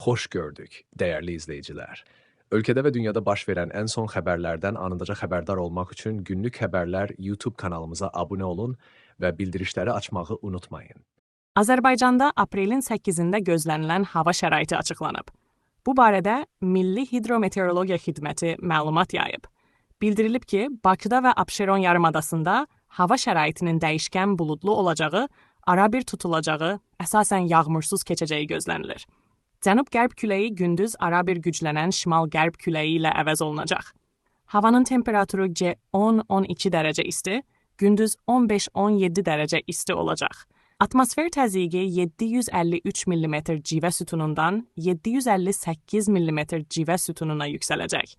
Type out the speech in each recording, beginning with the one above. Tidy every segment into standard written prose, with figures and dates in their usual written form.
Hoş gördük, değerli izleyiciler. Ülkede ve dünyada baş verən ən son xəbərlərdən anındaca xəbərdar olmaq üçün Günlük Xəbərlər YouTube kanalımıza abunə olun və bildirişləri açmağı unutmayın. Azərbaycanda aprelin 8-də gözlənilən hava şəraiti açıqlanıb. Bu barədə Milli Hidrometeorologiya Xidməti məlumat yayıb. Bildirilib ki, Bakıda və Abşeron yarımadasında hava şəraitinin dəyişkən buludlu olacağı, arabir tutulacağı, əsasən yağmursuz keçəcəyi gözlənilir. Cənub-qərb küləyi gündüz arabir güclənən şimal-qərb küləyi ilə əvəz olunacaq. Havanın temperaturu gecə 10-12 dərəcə isti, gündüz 15-17 dərəcə isti olacaq. Atmosfer təzyiqi 753 mm civə sütunundan 758 mm civə sütununa yüksələcək.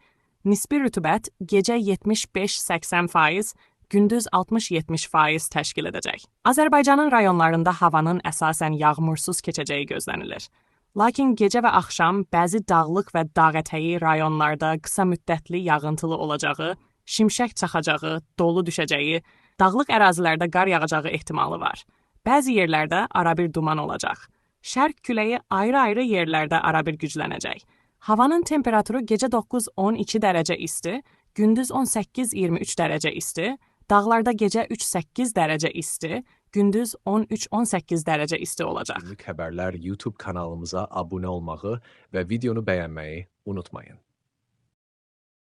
Nisbi rütubət gecə 75-80%, gündüz 60-70% təşkil edəcək. Azərbaycanın rayonlarında havanın əsasən yağmursuz keçəcəyi gözlənilir. Lakin gecə və axşam bəzi dağlıq və dağətəyi rayonlarda qısa müddətli yağıntılı olacağı, şimşək çaxacağı, dolu düşəcəyi, dağlıq ərazilərdə qar yağacağı ehtimalı var. Bəzi yerlərdə arabir duman olacaq. Şərq küləyi ayrı-ayrı yerlərdə arabir güclənəcək. Havanın temperaturu gecə 9-12 dərəcə isti, gündüz 18-23 dərəcə isti, dağlarda gecə 3-8 dərəcə isti, gündüz 13-18 dərəcə isti olacaq. Günlük Xəbərlər YouTube kanalımıza abunə olmağı və videonu bəyənməyi unutmayın.